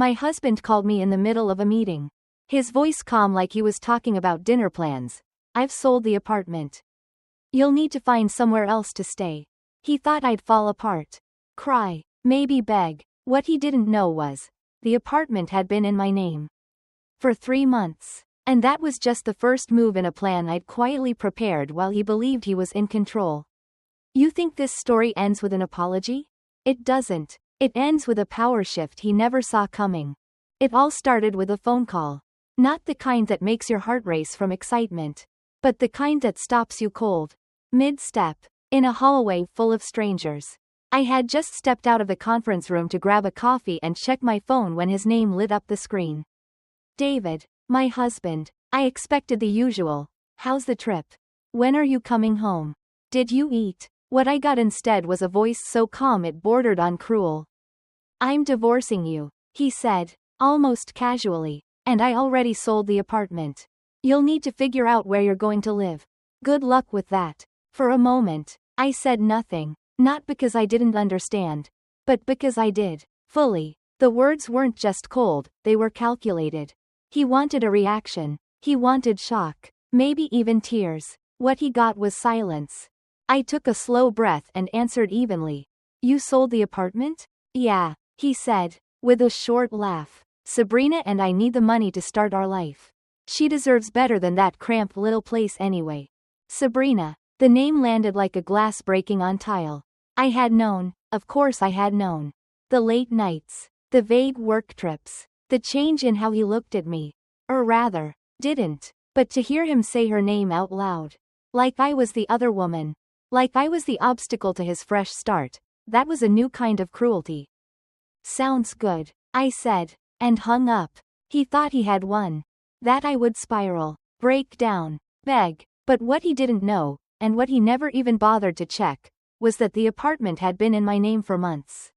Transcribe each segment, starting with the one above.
My husband called me in the middle of a meeting. His voice calm like he was talking about dinner plans. I've sold the apartment. You'll need to find somewhere else to stay. He thought I'd fall apart. Cry. Maybe beg. What he didn't know was, the apartment had been in my name for 3 months. And that was just the first move in a plan I'd quietly prepared while he believed he was in control. You think this story ends with an apology? It doesn't. It ends with a power shift he never saw coming. It all started with a phone call. Not the kind that makes your heart race from excitement, but the kind that stops you cold, mid-step, in a hallway full of strangers. I had just stepped out of the conference room to grab a coffee and check my phone when his name lit up the screen. David, my husband. I expected the usual. How's the trip? When are you coming home? Did you eat? What I got instead was a voice so calm it bordered on cruel. I'm divorcing you, he said, almost casually, and I already sold the apartment. You'll need to figure out where you're going to live. Good luck with that. For a moment, I said nothing, not because I didn't understand, but because I did, fully. The words weren't just cold, they were calculated. He wanted a reaction. He wanted shock, maybe even tears. What he got was silence. I took a slow breath and answered evenly. You sold the apartment? Yeah, he said, with a short laugh. Sabrina and I need the money to start our life. She deserves better than that cramped little place anyway. Sabrina. The name landed like a glass breaking on tile. I had known, of course I had known. The late nights. The vague work trips. The change in how he looked at me. Or rather, didn't. But to hear him say her name out loud. Like I was the other woman. Like I was the obstacle to his fresh start. That was a new kind of cruelty. Sounds good, I said, and hung up. He thought he had won. That I would spiral, break down, beg. But what he didn't know, and what he never even bothered to check, was that the apartment had been in my name for months.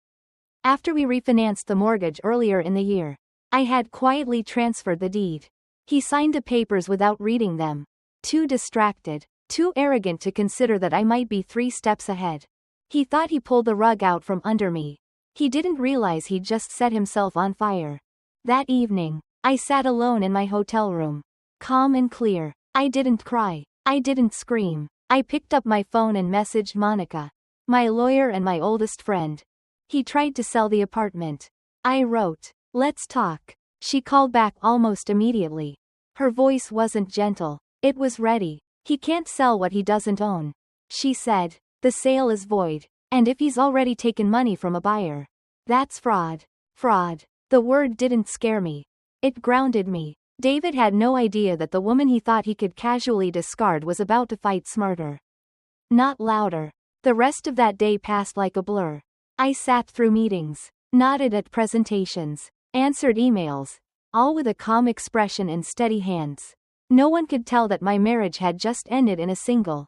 After we refinanced the mortgage earlier in the year, I had quietly transferred the deed. He signed the papers without reading them. Too distracted, too arrogant to consider that I might be 3 steps ahead. He thought he pulled the rug out from under me. He didn't realize he'd just set himself on fire. That evening, I sat alone in my hotel room. Calm and clear. I didn't cry. I didn't scream. I picked up my phone and messaged Monica, my lawyer and my oldest friend. He tried to sell the apartment. I wrote, "Let's talk." She called back almost immediately. Her voice wasn't gentle. It was ready. He can't sell what he doesn't own. She said, the sale is void. And if he's already taken money from a buyer, that's fraud. Fraud. The word didn't scare me. It grounded me. David had no idea that the woman he thought he could casually discard was about to fight smarter. Not louder. The rest of that day passed like a blur. I sat through meetings, nodded at presentations, answered emails, all with a calm expression and steady hands. No one could tell that my marriage had just ended in a single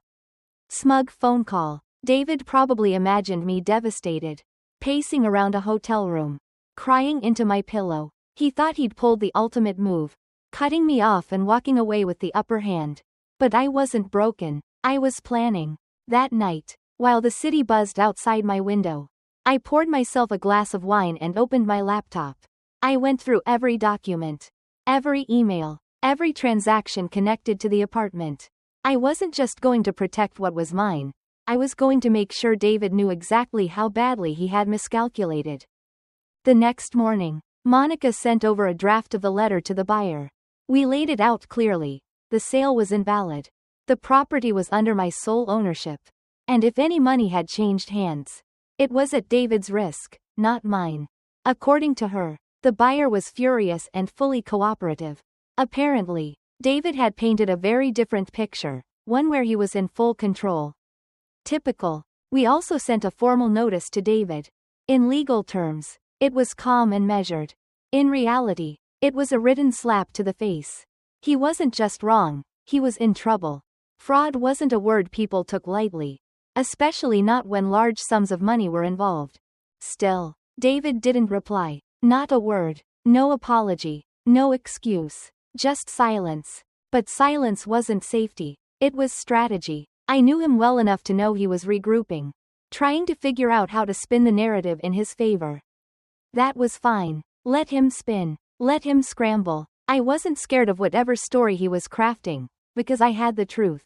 smug phone call. David probably imagined me devastated, pacing around a hotel room, crying into my pillow. He thought he'd pulled the ultimate move, cutting me off and walking away with the upper hand. But I wasn't broken. I was planning. That night, while the city buzzed outside my window, I poured myself a glass of wine and opened my laptop. I went through every document, every email, every transaction connected to the apartment. I wasn't just going to protect what was mine. I was going to make sure David knew exactly how badly he had miscalculated. The next morning, Monica sent over a draft of the letter to the buyer. We laid it out clearly. The sale was invalid. The property was under my sole ownership. And if any money had changed hands, it was at David's risk, not mine. According to her, the buyer was furious and fully cooperative. Apparently, David had painted a very different picture, one where he was in full control. Typical. We also sent a formal notice to David. In legal terms, it was calm and measured. In reality, it was a written slap to the face. He wasn't just wrong, he was in trouble. Fraud wasn't a word people took lightly, especially not when large sums of money were involved. Still, David didn't reply. Not a word. No apology. No excuse. Just silence. But silence wasn't safety. It was strategy. I knew him well enough to know he was regrouping, trying to figure out how to spin the narrative in his favor. That was fine. Let him spin. Let him scramble. I wasn't scared of whatever story he was crafting, because I had the truth,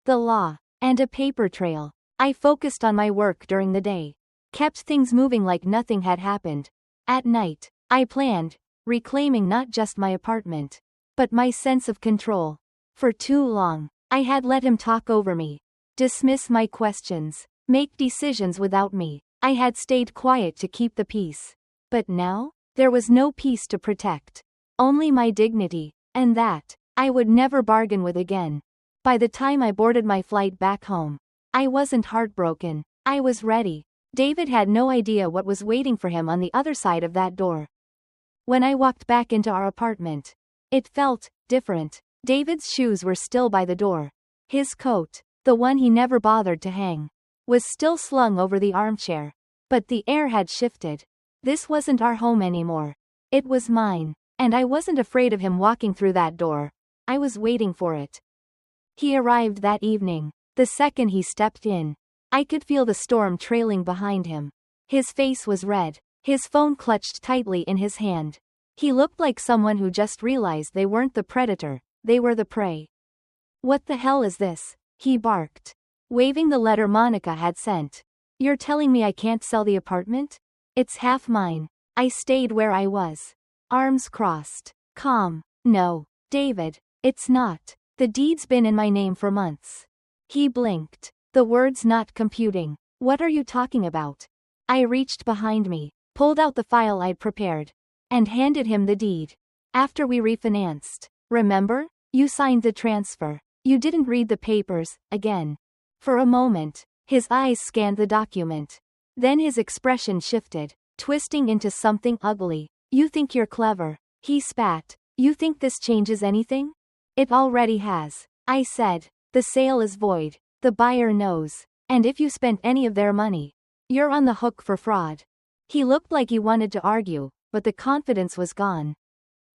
the law, and a paper trail. I focused on my work during the day, kept things moving like nothing had happened. At night, I planned, reclaiming not just my apartment, but my sense of control. For too long, I had let him talk over me, dismiss my questions, make decisions without me. I had stayed quiet to keep the peace. But now, there was no peace to protect. Only my dignity, and that, I would never bargain with again. By the time I boarded my flight back home, I wasn't heartbroken. I was ready. David had no idea what was waiting for him on the other side of that door. When I walked back into our apartment, it felt different. David's shoes were still by the door. His coat, the one he never bothered to hang, was still slung over the armchair. But the air had shifted. This wasn't our home anymore. It was mine, and I wasn't afraid of him walking through that door. I was waiting for it. He arrived that evening. The second he stepped in, I could feel the storm trailing behind him. His face was red, his phone clutched tightly in his hand. He looked like someone who just realized they weren't the predator, they were the prey. "What the hell is this?" he barked, waving the letter Monica had sent. "You're telling me I can't sell the apartment? It's half mine." I stayed where I was, arms crossed, calm. "No, David, it's not. The deed's been in my name for months." He blinked, the words not computing. "What are you talking about?" I reached behind me, pulled out the file I'd prepared, and handed him the deed. "After we refinanced, remember? You signed the transfer. You didn't read the papers." Again. For a moment, his eyes scanned the document. Then his expression shifted, twisting into something ugly. "You think you're clever," he spat. "You think this changes anything? It already has," I said. "The sale is void. The buyer knows. And if you spent any of their money, you're on the hook for fraud." He looked like he wanted to argue, but the confidence was gone.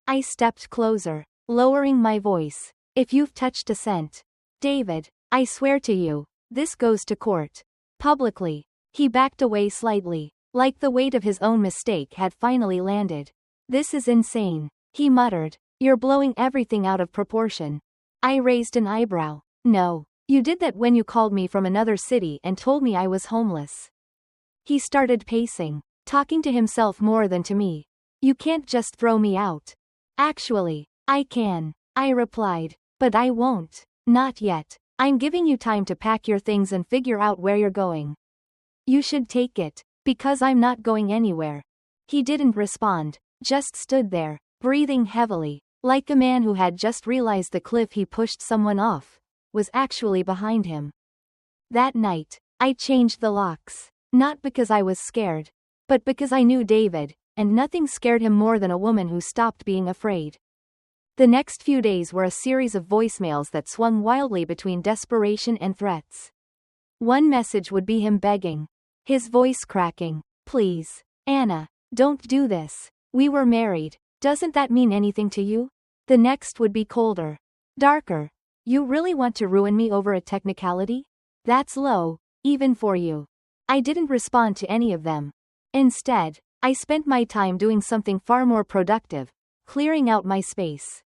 I stepped closer, lowering my voice. "If you've touched a cent, David, I swear to you, this goes to court. Publicly." He backed away slightly, like the weight of his own mistake had finally landed. "This is insane," he muttered. "You're blowing everything out of proportion." I raised an eyebrow. "No, you did that when you called me from another city and told me I was homeless." He started pacing, talking to himself more than to me. "You can't just throw me out." "Actually, I can," I replied. "But I won't. Not yet. I'm giving you time to pack your things and figure out where you're going." "You should take it, because I'm not going anywhere." He didn't respond, just stood there, breathing heavily, like a man who had just realized the cliff he pushed someone off was actually behind him. That night, I changed the locks, not because I was scared, but because I knew David, and nothing scared him more than a woman who stopped being afraid. The next few days were a series of voicemails that swung wildly between desperation and threats. One message would be him begging, his voice cracking, "Please, Anna, don't do this. We were married. Doesn't that mean anything to you?" The next would be colder, darker. "You really want to ruin me over a technicality? That's low, even for you." I didn't respond to any of them. Instead, I spent my time doing something far more productive, clearing out my space.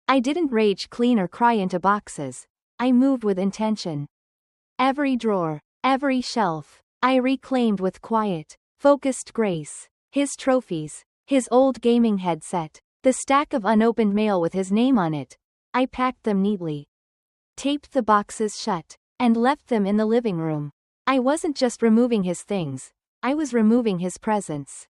I didn't rage clean or cry into boxes. I moved with intention. Every drawer, every shelf, I reclaimed with quiet, focused grace. His trophies, his old gaming headset, the stack of unopened mail with his name on it. I packed them neatly, taped the boxes shut, and left them in the living room. I wasn't just removing his things, I was removing his presence.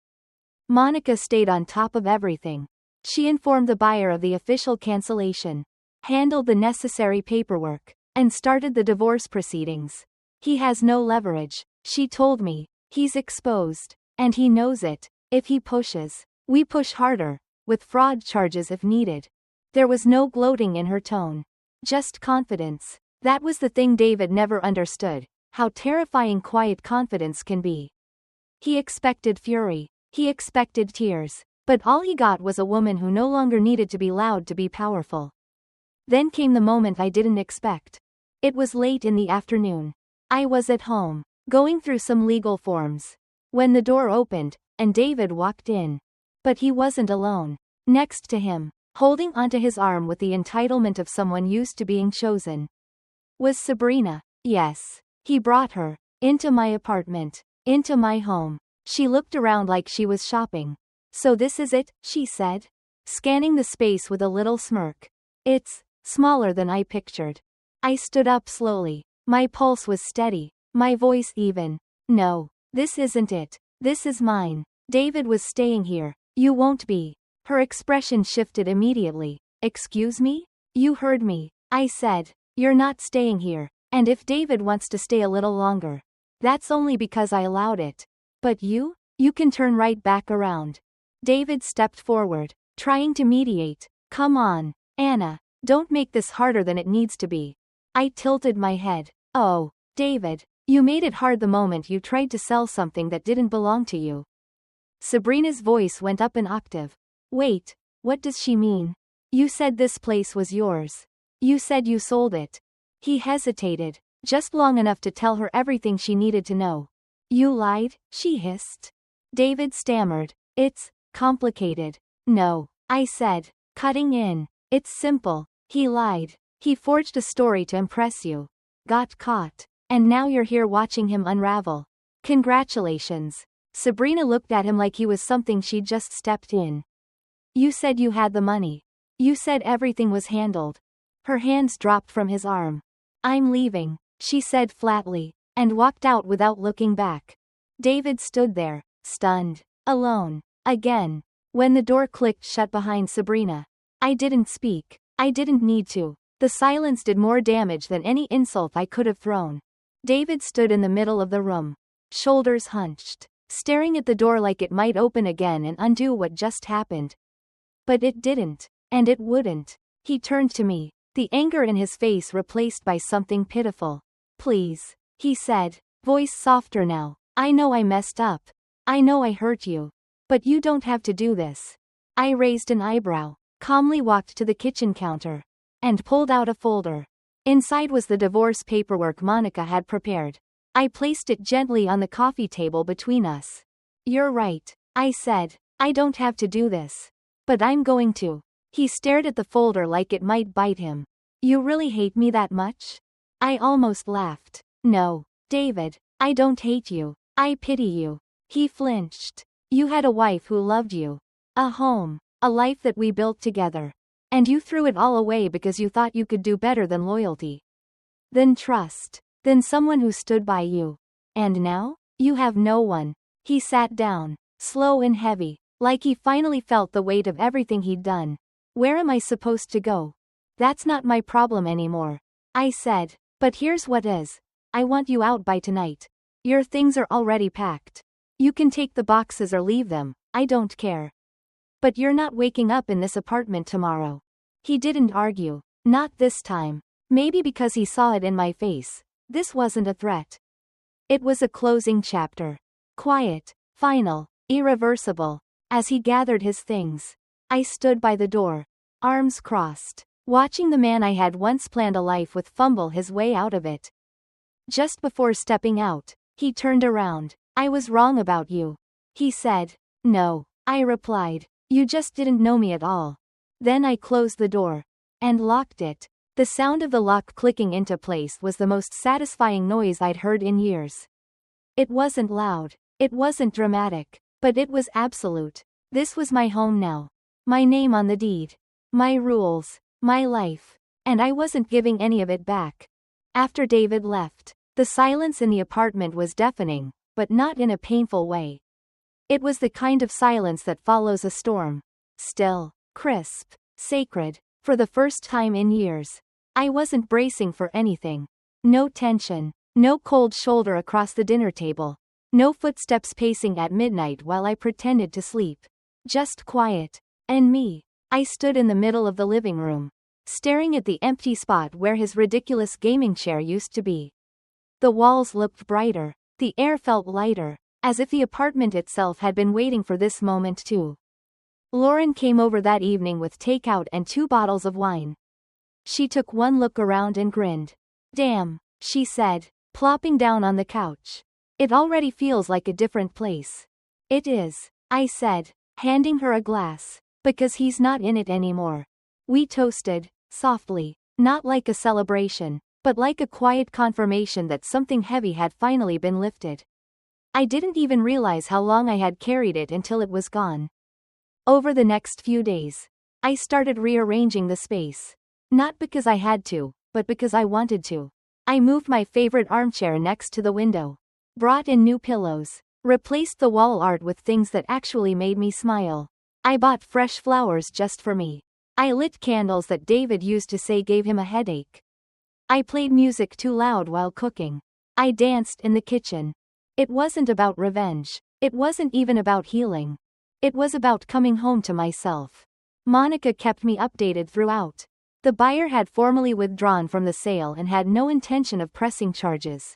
Monica stayed on top of everything. She informed the buyer of the official cancellation, handled the necessary paperwork, and started the divorce proceedings. "He has no leverage," she told me. "He's exposed, and he knows it. If he pushes, we push harder, with fraud charges if needed." There was no gloating in her tone, just confidence. That was the thing David never understood, how terrifying quiet confidence can be. He expected fury, he expected tears, but all he got was a woman who no longer needed to be loud to be powerful. Then came the moment I didn't expect. It was late in the afternoon. I was at home, going through some legal forms, when the door opened, and David walked in. But he wasn't alone. Next to him, holding onto his arm with the entitlement of someone used to being chosen, was Sabrina. Yes. He brought her into my apartment, into my home. She looked around like she was shopping. So this is it, she said, scanning the space with a little smirk. It's smaller than I pictured. I stood up slowly. My pulse was steady, my voice even. No, this isn't it. This is mine. David was staying here. You won't be. Her expression shifted immediately. Excuse me? You heard me. I said, you're not staying here. And if David wants to stay a little longer, that's only because I allowed it. But you can turn right back around. David stepped forward, trying to mediate. Come on, Anna, don't make this harder than it needs to be. I tilted my head. Oh, David, you made it hard the moment you tried to sell something that didn't belong to you. Sabrina's voice went up an octave. Wait, what does she mean? You said this place was yours. You said you sold it. He hesitated, just long enough to tell her everything she needed to know. You lied, she hissed. David stammered. It's complicated. No, I said, cutting in. It's simple. He lied. He forged a story to impress you. Got caught. And now you're here watching him unravel. Congratulations. Sabrina looked at him like he was something she'd just stepped in. You said you had the money. You said everything was handled. Her hands dropped from his arm. I'm leaving, she said flatly, and walked out without looking back. David stood there, stunned, alone, again. When the door clicked shut behind Sabrina, I didn't speak. I didn't need to. The silence did more damage than any insult I could have thrown. David stood in the middle of the room, shoulders hunched, staring at the door like it might open again and undo what just happened. But it didn't, and it wouldn't. He turned to me, the anger in his face replaced by something pitiful. Please, he said, voice softer now. I know I messed up. I know I hurt you. But you don't have to do this. I raised an eyebrow, calmly walked to the kitchen counter, and pulled out a folder. Inside was the divorce paperwork Monica had prepared. I placed it gently on the coffee table between us. You're right, I said. I don't have to do this. But I'm going to. He stared at the folder like it might bite him. You really hate me that much? I almost laughed. No, David, I don't hate you. I pity you. He flinched. You had a wife who loved you. A home. A life that we built together. And you threw it all away because you thought you could do better than loyalty. Than trust. Than someone who stood by you. And now? You have no one. He sat down, slow and heavy, like he finally felt the weight of everything he'd done. Where am I supposed to go? That's not my problem anymore. I said, but here's what is. I want you out by tonight. Your things are already packed. You can take the boxes or leave them, I don't care. But you're not waking up in this apartment tomorrow. He didn't argue. Not this time. Maybe because he saw it in my face. This wasn't a threat. It was a closing chapter. Quiet, final, irreversible. As he gathered his things, I stood by the door, arms crossed, watching the man I had once planned a life with fumble his way out of it. Just before stepping out, he turned around. I was wrong about you. He said. No, I replied. You just didn't know me at all. Then I closed the door. And locked it. The sound of the lock clicking into place was the most satisfying noise I'd heard in years. It wasn't loud. It wasn't dramatic. But it was absolute. This was my home now. My name on the deed. My rules. My life. And I wasn't giving any of it back. After David left, the silence in the apartment was deafening, but not in a painful way. It was the kind of silence that follows a storm. Still, crisp, sacred. For the first time in years, I wasn't bracing for anything. No tension. No cold shoulder across the dinner table. No footsteps pacing at midnight while I pretended to sleep. Just quiet. And me. I stood in the middle of the living room, staring at the empty spot where his ridiculous gaming chair used to be. The walls looked brighter. The air felt lighter, as if the apartment itself had been waiting for this moment too. Lauren came over that evening with takeout and 2 bottles of wine. She took one look around and grinned. Damn, she said, plopping down on the couch. It already feels like a different place. It is, I said. handing her a glass. Because he's not in it anymore. We toasted, softly, not like a celebration, but like a quiet confirmation that something heavy had finally been lifted. I didn't even realize how long I had carried it until it was gone. Over the next few days, I started rearranging the space. Not because I had to, but because I wanted to. I moved my favorite armchair next to the window. Brought in new pillows. Replaced the wall art with things that actually made me smile. I bought fresh flowers just for me. I lit candles that David used to say gave him a headache. I played music too loud while cooking. I danced in the kitchen. It wasn't about revenge. It wasn't even about healing. It was about coming home to myself. Monica kept me updated throughout. The buyer had formally withdrawn from the sale and had no intention of pressing charges.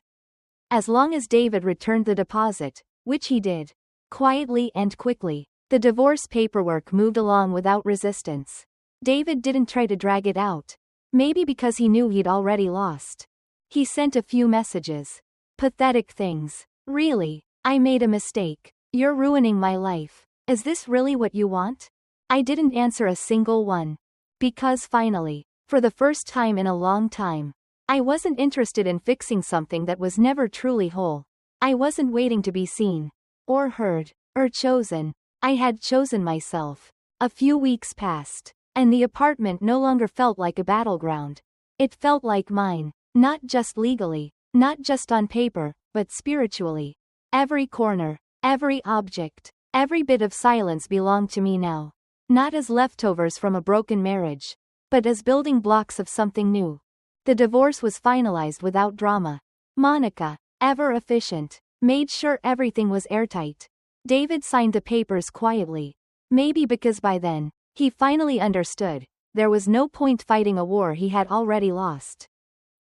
As long as David returned the deposit, which he did, quietly and quickly, the divorce paperwork moved along without resistance. David didn't try to drag it out. Maybe because he knew he'd already lost. He sent a few messages. Pathetic things. Really, I made a mistake. You're ruining my life. Is this really what you want? I didn't answer a single one. Because finally, for the first time in a long time, I wasn't interested in fixing something that was never truly whole. I wasn't waiting to be seen, or heard, or chosen. I had chosen myself. A few weeks passed, and the apartment no longer felt like a battleground. It felt like mine, not just legally, not just on paper, but spiritually. Every corner, every object, every bit of silence belonged to me now. Not as leftovers from a broken marriage, but as building blocks of something new. The divorce was finalized without drama. Monica, ever efficient, made sure everything was airtight. David signed the papers quietly. Maybe because by then, he finally understood, there was no point fighting a war he had already lost.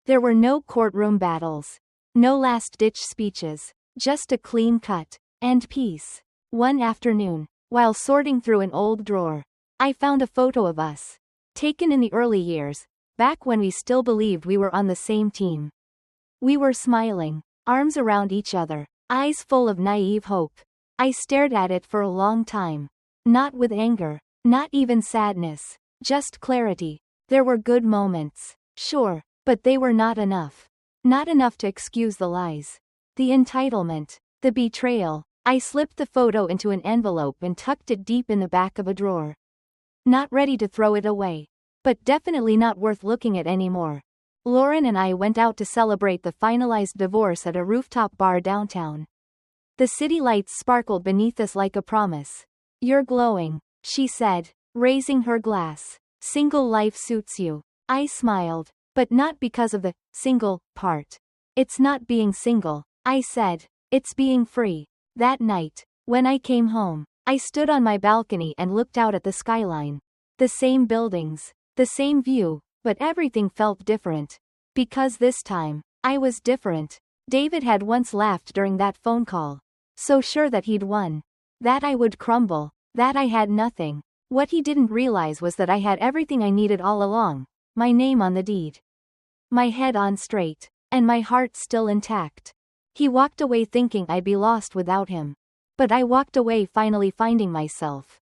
There were no courtroom battles. No last-ditch speeches. Just a clean cut. And peace. One afternoon, while sorting through an old drawer, I found a photo of us. Taken in the early years, back when we still believed we were on the same team. We were smiling, arms around each other, eyes full of naive hope. I stared at it for a long time. Not with anger, not even sadness, just clarity. There were good moments, sure, but they were not enough. Not enough to excuse the lies. The entitlement, the betrayal. I slipped the photo into an envelope and tucked it deep in the back of a drawer. Not ready to throw it away, but definitely not worth looking at anymore. Lauren and I went out to celebrate the finalized divorce at a rooftop bar downtown. The city lights sparkled beneath us like a promise. You're glowing, she said, raising her glass. Single life suits you. I smiled, but not because of the single part. It's not being single, I said. It's being free. That night, when I came home, I stood on my balcony and looked out at the skyline. The same buildings, the same view, but everything felt different. Because this time, I was different. David had once laughed during that phone call. So sure that he'd won. That I would crumble. That I had nothing. What he didn't realize was that I had everything I needed all along. My name on the deed. My head on straight. And my heart still intact. He walked away thinking I'd be lost without him. But I walked away finally finding myself.